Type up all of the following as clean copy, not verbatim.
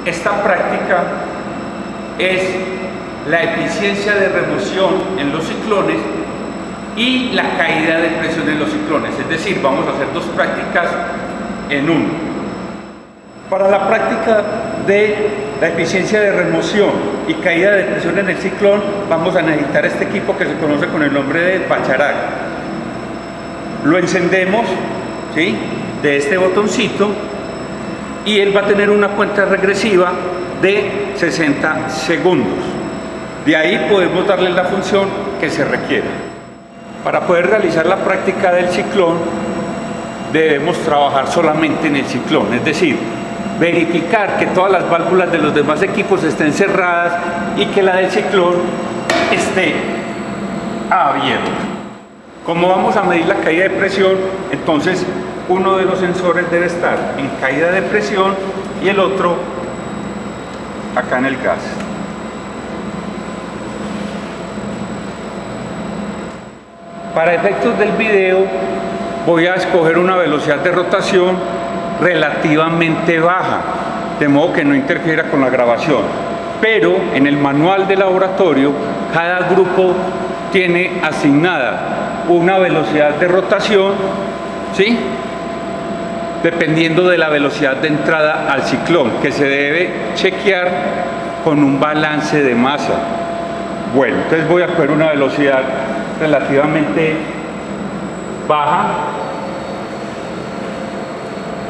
Esta práctica es la eficiencia de remoción en los ciclones y la caída de presión en los ciclones. Es decir, vamos a hacer dos prácticas en uno. Para la práctica de la eficiencia de remoción y caída de presión en el ciclón, vamos a necesitar este equipo que se conoce con el nombre de Bacharach. Lo encendemos, ¿sí?, de este botoncito, y él va a tener una cuenta regresiva de 60 segundos. De ahí podemos darle la función que se requiera. Para poder realizar la práctica del ciclón, debemos trabajar solamente en el ciclón, es decir, verificar que todas las válvulas de los demás equipos estén cerradas y que la del ciclón esté abierta. Como vamos a medir la caída de presión, entonces uno de los sensores debe estar en caída de presión y el otro acá en el gas. Para efectos del video voy a escoger una velocidad de rotación relativamente baja, de modo que no interfiera con la grabación. Pero en el manual de laboratorio, cada grupo tiene asignada una velocidad de rotación, ¿sí?, dependiendo de la velocidad de entrada al ciclón, que se debe chequear con un balance de masa. Bueno, entonces voy a coger una velocidad relativamente baja.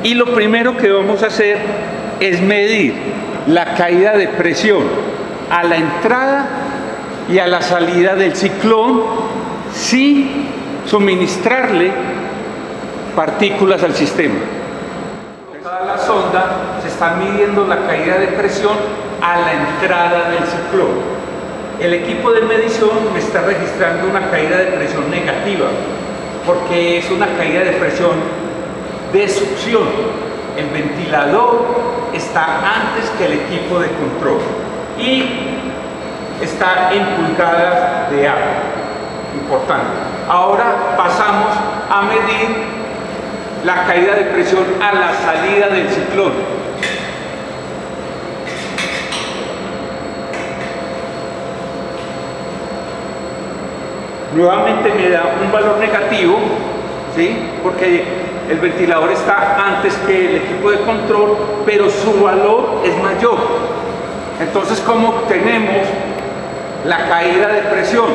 Y lo primero que vamos a hacer es medir la caída de presión a la entrada y a la salida del ciclón sin suministrarle partículas al sistema. Toda la sonda se está midiendo la caída de presión a la entrada del ciclón. El equipo de medición me está registrando una caída de presión negativa, porque es una caída de presión de succión. El ventilador está antes que el equipo de control y está en pulgadas de agua. Importante. Ahora pasamos a medir la caída de presión a la salida del ciclón. Nuevamente me da un valor negativo, ¿sí?, porque el ventilador está antes que el equipo de control, pero su valor es mayor. Entonces, ¿cómo obtenemos la caída de presión?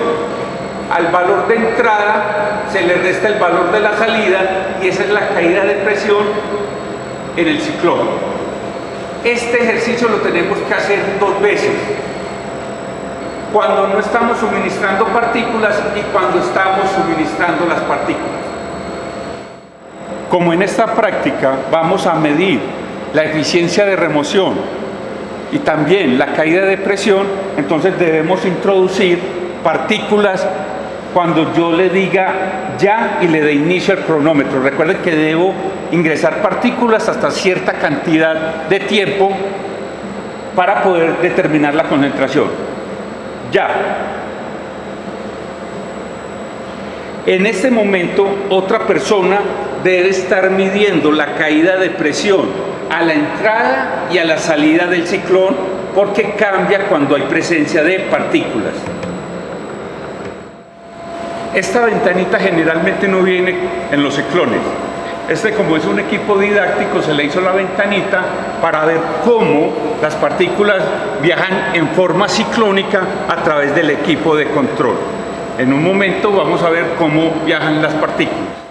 Al valor de entrada se le resta el valor de la salida y esa es la caída de presión en el ciclón. Este ejercicio lo tenemos que hacer dos veces: cuando no estamos suministrando partículas y cuando estamos suministrando las partículas. Como en esta práctica vamos a medir la eficiencia de remoción y también la caída de presión, entonces debemos introducir partículas cuando yo le diga ya y le dé inicio al cronómetro. Recuerden que debo ingresar partículas hasta cierta cantidad de tiempo para poder determinar la concentración. Ya. En este momento, otra persona debe estar midiendo la caída de presión a la entrada y a la salida del ciclón, porque cambia cuando hay presencia de partículas. Esta ventanita generalmente no viene en los ciclones. Como es un equipo didáctico, se le hizo la ventanita para ver cómo las partículas viajan en forma ciclónica a través del equipo de control. En un momento vamos a ver cómo viajan las partículas.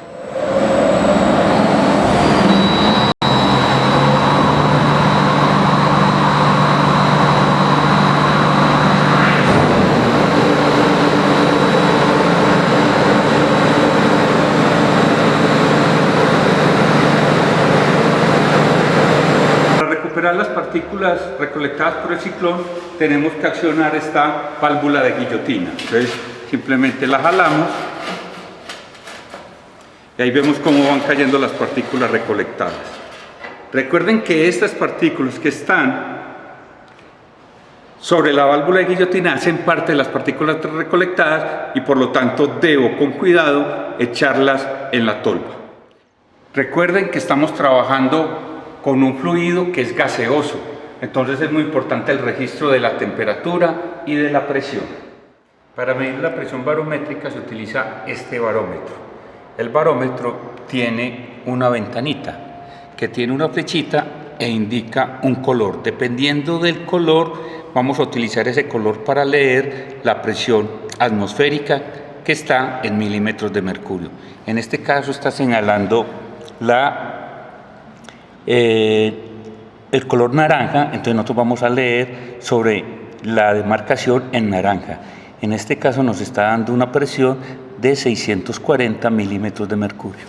Para las partículas recolectadas por el ciclón tenemos que accionar esta válvula de guillotina. Entonces simplemente la jalamos y ahí vemos cómo van cayendo las partículas recolectadas. Recuerden que estas partículas que están sobre la válvula de guillotina hacen parte de las partículas recolectadas y por lo tanto debo con cuidado echarlas en la tolva. Recuerden que estamos trabajando con un fluido que es gaseoso, Entonces es muy importante el registro de la temperatura y de la presión. Para medir la presión barométrica se utiliza este barómetro. El barómetro tiene una ventanita que tiene una flechita e indica un color. Dependiendo del color, vamos a utilizar ese color para leer la presión atmosférica que está en milímetros de mercurio. En este caso está señalando el color naranja, entonces nosotros vamos a leer sobre la demarcación en naranja. En este caso nos está dando una presión de 640 milímetros de mercurio.